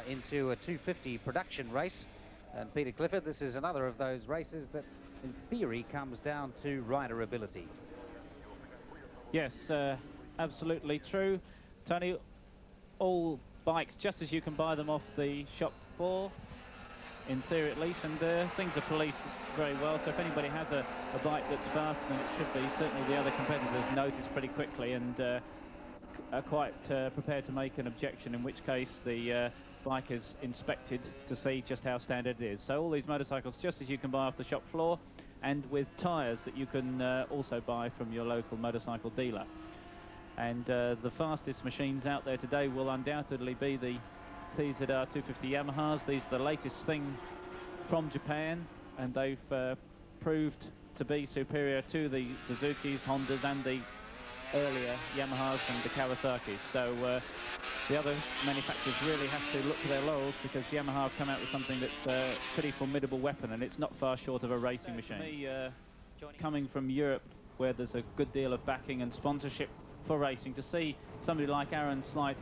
now into a 250 production race. And Peter Clifford, this is another of those races that, in theory, comes down to rider ability. Yes, absolutely true. Tony, all bikes, just as you can buy them off the shop floor, in theory at least, and things are policed very well. So if anybody has a bike that's faster than it should be, certainly the other competitors notice pretty quickly and are quite prepared to make an objection, in which case the bike is inspected to see just how standard it is. So all these motorcycles, just as you can buy off the shop floor, and with tyres that you can also buy from your local motorcycle dealer. And the fastest machines out there today will undoubtedly be the TZR 250 Yamahas. These are the latest thing from Japan, and they've proved to be superior to the Suzukis, Hondas, and the earlier Yamahas and the Kawasaki's. So the other manufacturers really have to look to their laurels, because Yamaha have come out with something that's a pretty formidable weapon, and it's not far short of a racing machine. For me, coming from Europe, where there's a good deal of backing and sponsorship for racing, to see somebody like Aaron Slight,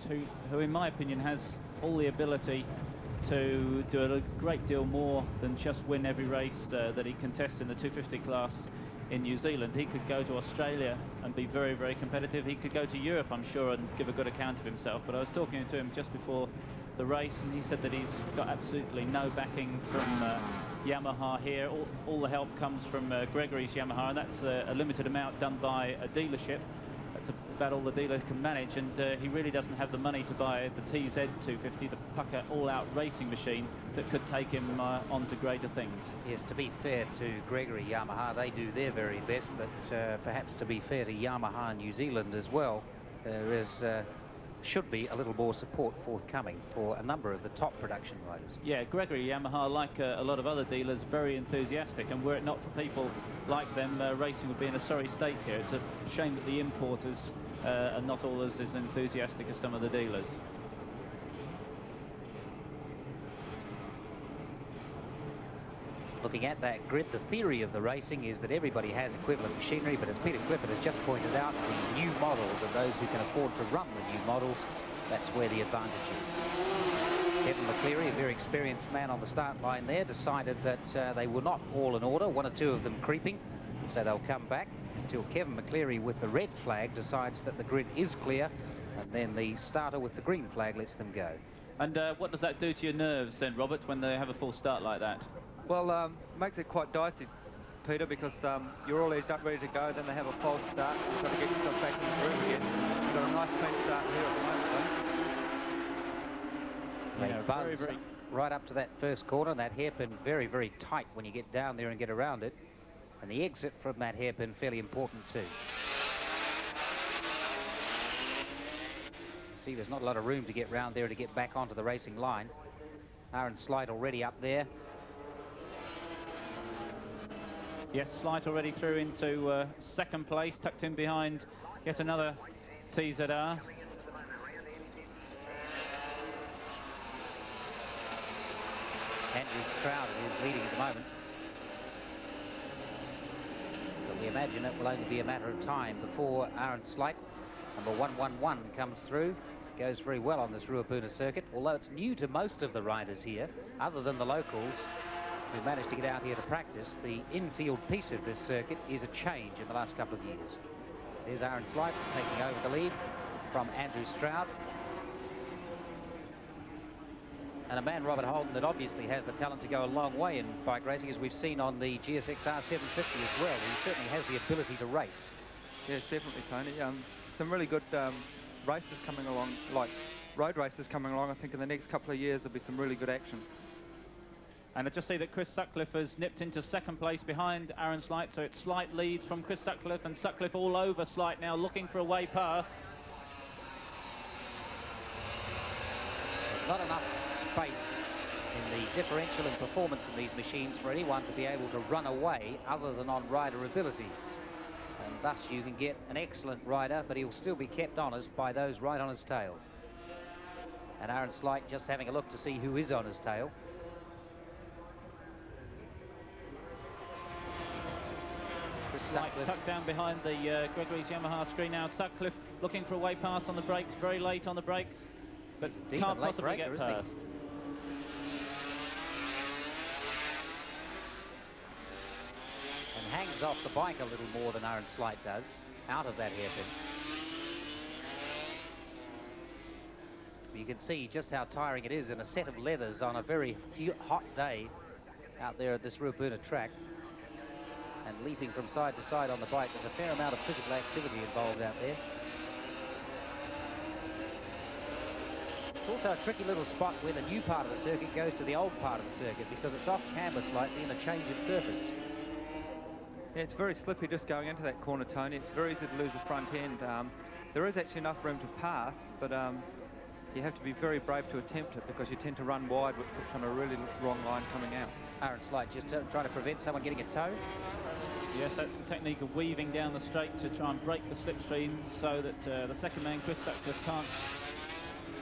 who in my opinion has all the ability to do a great deal more than just win every race that he contests in the 250 class in New Zealand. He could go to Australia and be very, very competitive. He could go to Europe, I'm sure, and give a good account of himself. But I was talking to him just before the race, and he said that he's got absolutely no backing from Yamaha here. All the help comes from Gregory's Yamaha, and that's a limited amount done by a dealership. That's about all the dealer can manage, and he really doesn't have the money to buy the TZ 250, the pucker all-out racing machine that could take him on to greater things. Yes, to be fair to Gregory Yamaha, they do their very best, but perhaps to be fair to Yamaha New Zealand as well, there is should be a little more support forthcoming for a number of the top production riders. Yeah, Gregory Yamaha, like a lot of other dealers, very enthusiastic, and were it not for people like them, racing would be in a sorry state here. It's a shame that the importers are not all as enthusiastic as some of the dealers. Looking at that grid, the theory of the racing is that everybody has equivalent machinery, but as Peter Clifford has just pointed out, the new models and those who can afford to run the new models, that's where the advantage is. Kevin McCleary, a very experienced man on the start line there, decided that they were not all in order, one or two of them creeping, so they'll come back until Kevin McCleary with the red flag decides that the grid is clear, and then the starter with the green flag lets them go. And what does that do to your nerves then, Robert, when they have a full start like that? Well, makes it quite dicey, Peter, because you're all edged up, ready to go, then they have a false start, you've got to get yourself back in the groove again. You've got a nice clean start here at the moment, though. They buzz right up to that first corner, that hairpin very, very tight when you get down there and get around it. And the exit from that hairpin fairly important too. See, there's not a lot of room to get round there to get back onto the racing line. Aaron Slight already up there. Yes, Slight already through into second place, tucked in behind yet another TZR. Andrew Stroud is leading at the moment. But we imagine it will only be a matter of time before Aaron Slight, number 111, comes through. Goes very well on this Ruapuna circuit, although it's new to most of the riders here, other than the locals who managed to get out here to practice. The infield piece of this circuit is a change in the last couple of years. There's Aaron Slight taking over the lead from Andrew Stroud. And a man, Robert Holden, that obviously has the talent to go a long way in bike racing, as we've seen on the GSX-R 750 as well. He certainly has the ability to race. Yes, definitely, Tony. Some really good races coming along, like road races coming along. I think in the next couple of years there'll be some really good action. And I just see that Chris Sutcliffe has nipped into second place behind Aaron Slight, so it's Slight leads from Chris Sutcliffe, and Sutcliffe all over Slight now, looking for a way past. There's not enough space in the differential and performance in these machines for anyone to be able to run away other than on rider ability. And thus you can get an excellent rider, but he'll still be kept honest by those right on his tail. And Aaron Slight just having a look to see who is on his tail. Slight tucked down behind the Gregory's Yamaha screen now. Sutcliffe looking for a way past on the brakes, very late on the brakes, but can't possibly get past. hangs off the bike a little more than Aaron Slight does, out of that hairpin. You can see just how tiring it is in a set of leathers on a very hot day out there at this Ruapuna track. And leaping from side to side on the bike, there's a fair amount of physical activity involved out there. It's also a tricky little spot where the new part of the circuit goes to the old part of the circuit because it's off camber slightly and a change in surface. Yeah, it's very slippy just going into that corner, Tony. It's very easy to lose the front end. There is actually enough room to pass, but you have to be very brave to attempt it because you tend to run wide, which puts on a really wrong line coming out. Aaron Slight just trying to prevent someone getting a tow. Yes, that's the technique of weaving down the straight to try and break the slipstream so that the second man, Chris Sutcliffe, can't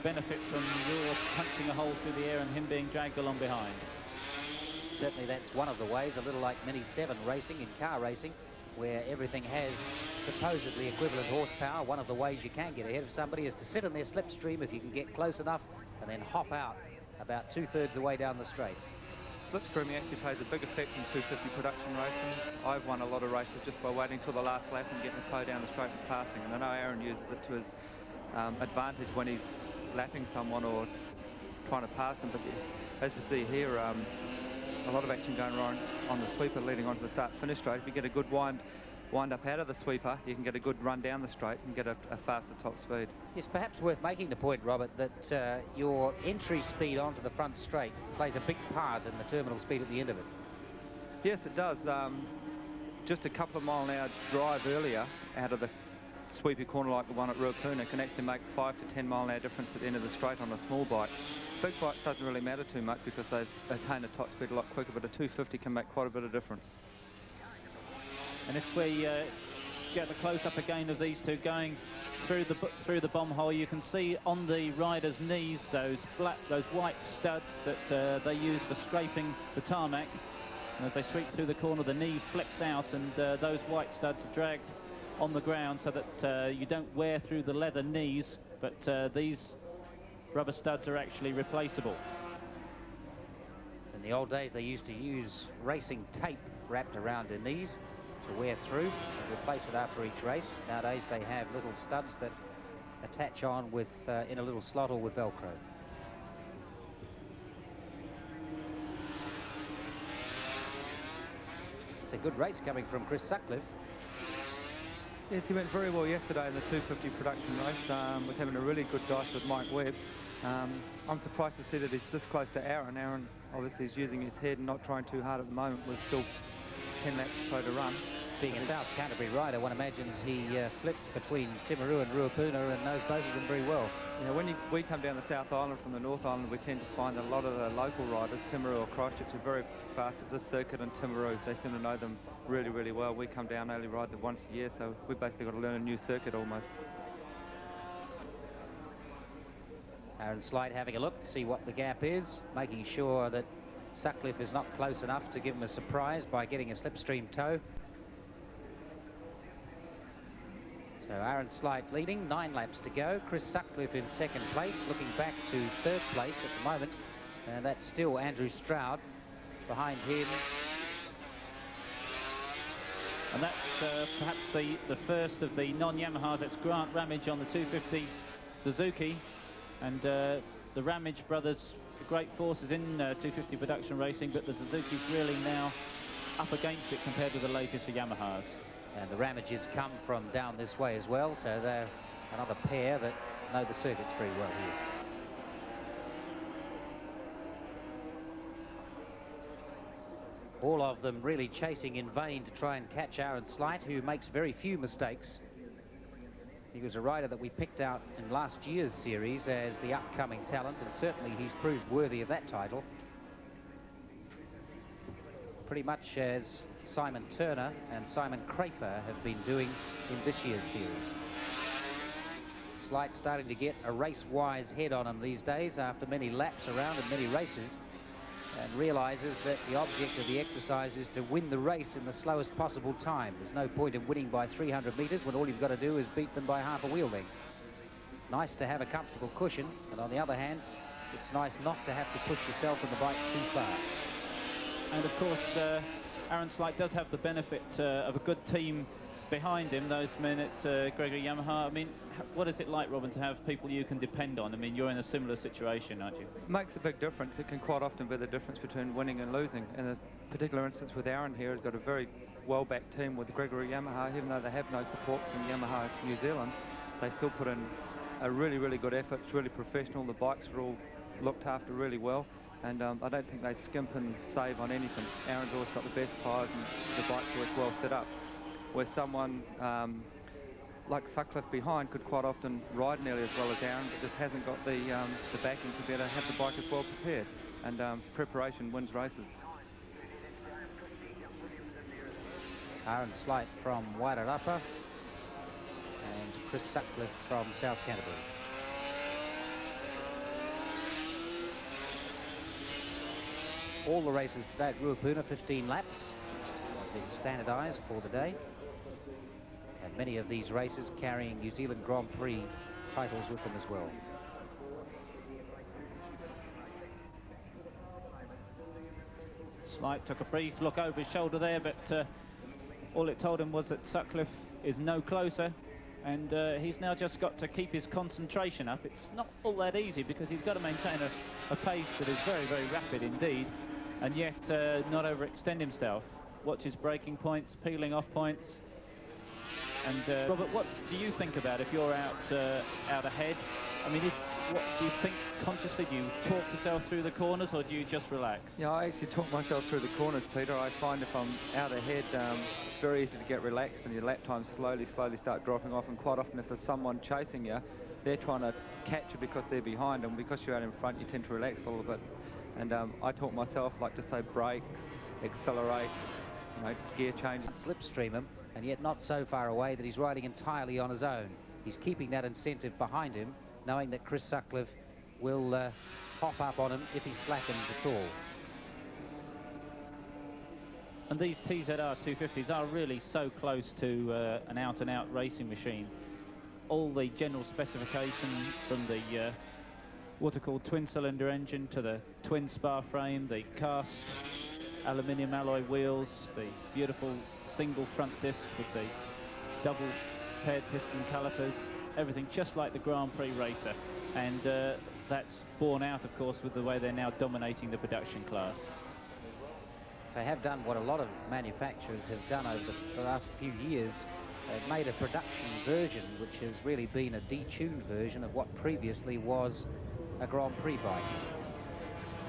benefit from your punching a hole through the air and him being dragged along behind. Certainly that's one of the ways, a little like Mini 7 racing in car racing, where everything has supposedly equivalent horsepower. One of the ways you can get ahead of somebody is to sit in their slipstream if you can get close enough and then hop out about 2/3 the way down the straight. Slipstreaming actually plays a big effect in 250 production racing. I've won a lot of races just by waiting till the last lap and getting the toe down the straight and passing. And I know Aaron uses it to his advantage when he's lapping someone or trying to pass them. But as we see here, a lot of action going on the sweeper leading onto the start-finish straight. If you get a good wind up out of the sweeper, you can get a good run down the straight and get a faster top speed. It's perhaps worth making the point, Robert, that your entry speed onto the front straight plays a big part in the terminal speed at the end of it. Yes, it does. Just a couple of mile-an-hour drive earlier out of the sweepy corner like the one at Ruapuna can actually make 5 to 10 mile-an-hour difference at the end of the straight on a small bike. Big bike doesn't really matter too much because they attain a top speed a lot quicker, but a 250 can make quite a bit of difference. And if we get a close-up again of these two going through the bomb hole, you can see on the rider's knees those white studs that they use for scraping the tarmac. And as they sweep through the corner, the knee flicks out, and those white studs are dragged on the ground so that you don't wear through the leather knees, but these rubber studs are actually replaceable. In the old days, they used to use racing tape wrapped around their knees to wear through and replace it after each race. Nowadays, they have little studs that attach on with in a little slot or with Velcro. It's a good race coming from Chris Sutcliffe. Yes, he went very well yesterday in the 250 production race, was having a really good dice with Mike Webb. I'm surprised to see that he's this close to Aaron. Aaron obviously is using his head and not trying too hard at the moment with still 10 laps or so to run. Being a South Canterbury rider, one imagines he flips between Timaru and Ruapuna and knows both of them very well. Yeah, when we come down the South Island from the North Island, we tend to find a lot of the local riders, Timaru or Christchurch, are very fast at this circuit, and Timaru, they seem to know them really, really well. We come down, only ride them once a year, so we've basically got to learn a new circuit almost. Aaron Slight having a look to see what the gap is, making sure that Sutcliffe is not close enough to give him a surprise by getting a slipstream tow. So Aaron Slight leading, 9 laps to go. Chris Sutcliffe in second place, looking back to third place at the moment. And that's still Andrew Stroud behind him. And that's perhaps the first of the non-Yamahas. It's Grant Ramage on the 250 Suzuki. And the Ramage brothers, great forces in 250 production racing, but the Suzuki's really now up against it compared to the latest for Yamahas. And the Ramages come from down this way as well, so they're another pair that know the circuits very well here. All of them really chasing in vain to try and catch Aaron Slight, who makes very few mistakes. He was a rider that we picked out in last year's series as the upcoming talent, and certainly he's proved worthy of that title. Pretty much as Simon Turner and Simon Crafer have been doing in this year's series. Slight starting to get a race-wise head on him these days after many laps around and many races, and realizes that the object of the exercise is to win the race in the slowest possible time. There's no point in winning by 300 metres when all you've got to do is beat them by half a wheel length. Nice to have a comfortable cushion, but on the other hand, it's nice not to have to push yourself and the bike too far. And of course, Aaron Slight does have the benefit of a good team behind him, those men at Gregory Yamaha. I mean, what is it like, Robin, to have people you can depend on? I mean, you're in a similar situation, aren't you? It makes a big difference. It can quite often be the difference between winning and losing. In a particular instance with Aaron here, he's got a very well-backed team with Gregory Yamaha. Even though they have no support from Yamaha New Zealand, they still put in a really, really good effort. It's really professional. The bikes are all looked after really well. And I don't think they skimp and save on anything. Aaron's always got the best tyres and the bike's always well set up. Where someone like Sutcliffe behind could quite often ride nearly as well as Aaron, but just hasn't got the backing to be able to have the bike as well prepared. And preparation wins races. Aaron Slight from Wairarapa and Chris Sutcliffe from South Canterbury. All the races today at Ruapuna, 15 laps, have been standardised for the day. And many of these races carrying New Zealand Grand Prix titles with them as well. Slight took a brief look over his shoulder there, but all it told him was that Sutcliffe is no closer, and he's now just got to keep his concentration up. It's not all that easy because he's got to maintain a pace that is very, very rapid indeed, and yet not overextend himself. Watch his braking points, peeling off points. And Robert, what do you think about if you're out ahead? I mean, what do you think consciously? Do you talk yourself through the corners, or do you just relax? Yeah, I actually talk myself through the corners, Peter. I find if I'm out ahead, it's very easy to get relaxed, and your lap times slowly start dropping off. And quite often, if there's someone chasing you, they're trying to catch you because they're behind, and because you're out in front, you tend to relax a little bit. And I talk myself like to say brakes, accelerate, you know, gear change. Slipstream him, and yet not so far away that he's riding entirely on his own. He's keeping that incentive behind him, knowing that Chris Sutcliffe will hop up on him if he slackens at all. And these TZR 250s are really so close to an out-and-out racing machine. All the general specification, from the water-cooled twin-cylinder engine to the twin spar frame, the cast aluminium alloy wheels, the beautiful single front disc with the double paired piston calipers, everything just like the Grand Prix racer. And that's borne out, of course, with the way they're now dominating the production class. They have done what a lot of manufacturers have done over the last few years. They've made a production version which has really been a detuned version of what previously was a Grand Prix bike.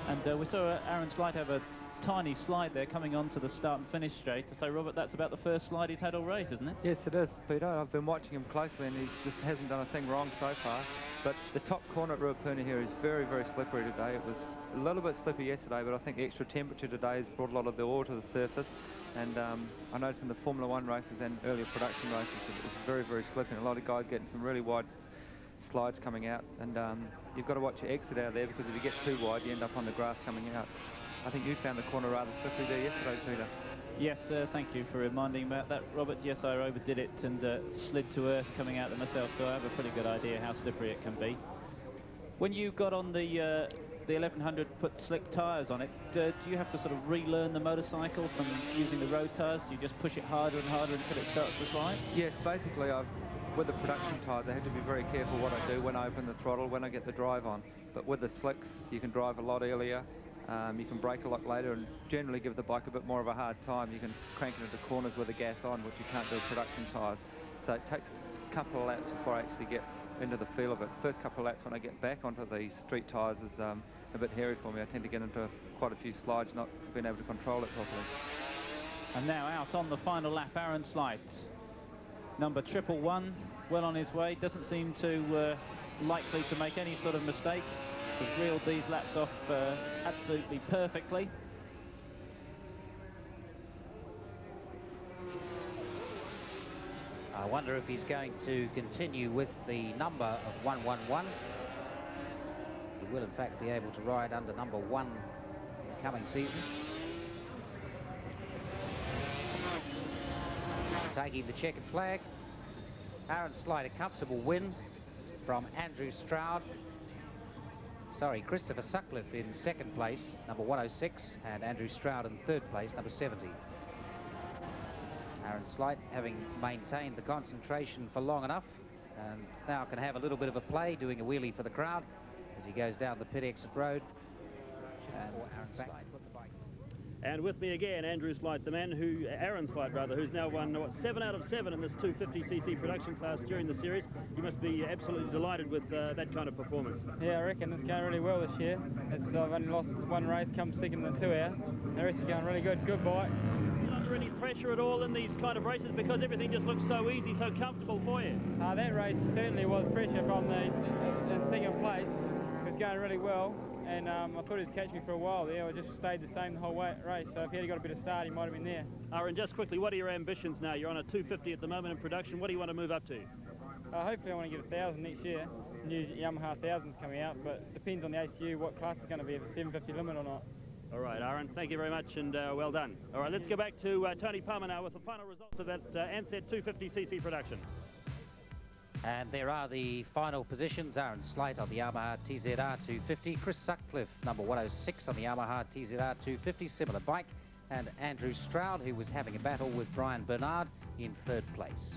And we saw Aaron Slight have a tiny slide there coming onto the start and finish straight. To say, Robert, that's about the first slide he's had all race, isn't it? Yes, it is, Peter. I've been watching him closely, and he just hasn't done a thing wrong so far. But the top corner at Ruapuna here is very, very slippery today. It was a little bit slippy yesterday, but I think the extra temperature today has brought a lot of the oil to the surface. And I noticed in the Formula 1 races and earlier production races that it was very, very slippy. And a lot of guys getting some really wide slides coming out. And you've got to watch your exit out there, because if you get too wide, you end up on the grass coming out. I think you found the corner rather slippery there yesterday, Peter. Yes, thank you for reminding me about that, Robert. Yes, I overdid it and slid to earth coming out there myself, so I have a pretty good idea how slippery it can be. When you got on the 1100, put slick tyres on it, do you have to sort of relearn the motorcycle from using the road tyres? Do you just push it harder and harder until it starts to slide? Yes, basically with the production tyres, I have to be very careful what I do when I open the throttle, when I get the drive on. But with the slicks, you can drive a lot earlier. You can brake a lot later and generally give the bike a bit more of a hard time. You can crank it into corners with the gas on, which you can't do with production tyres. So it takes a couple of laps before I actually get into the feel of it. First couple of laps when I get back onto the street tyres is a bit hairy for me. I tend to get into quite a few slides, not being able to control it properly. And now out on the final lap, Aaron Slight. Number 111, well on his way. Doesn't seem to likely to make any sort of mistake. Has reeled these laps off absolutely perfectly. I wonder if he's going to continue with the number of 111. He will in fact be able to ride under number 1 in the coming season. Taking the checkered flag, Aaron Slight, a comfortable win from Andrew Stroud. Sorry, Christopher Sutcliffe in second place, number 106, and Andrew Stroud in third place, number 70. Aaron Slight having maintained the concentration for long enough, and now can have a little bit of a play, doing a wheelie for the crowd as he goes down the pit exit road. And Aaron Slight. And with me again, Aaron Slight, who's now won, what, 7 out of 7 in this 250cc production class during the series. You must be absolutely delighted with that kind of performance. Yeah, I reckon it's going really well this year. I've only lost one race, come second in the 2 hour. The rest are going really good. Good bike. You're not under any pressure at all in these kind of races because everything just looks so easy, so comfortable for you. That race certainly was pressure from the in second place. It was going really well. And I thought he was catching me for a while there. I just stayed the same the whole race, so if he had got a bit of start, he might have been there. And just quickly, what are your ambitions now? You're on a 250 at the moment in production. What do you want to move up to? Hopefully I want to get 1,000 next year. New Yamaha 1000's coming out, but it depends on the ACU what class it's going to be, if it's 750 limit or not. All right, Aaron, thank you very much, and well done. All right, let's go back to Tony Palmer now with the final results of that Ansett 250cc production. And there are the final positions. Aaron Slight on the Yamaha TZR 250. Chris Sutcliffe, number 106 on the Yamaha TZR 250, similar bike. And Andrew Stroud, who was having a battle with Brian Bernard, in 3rd place.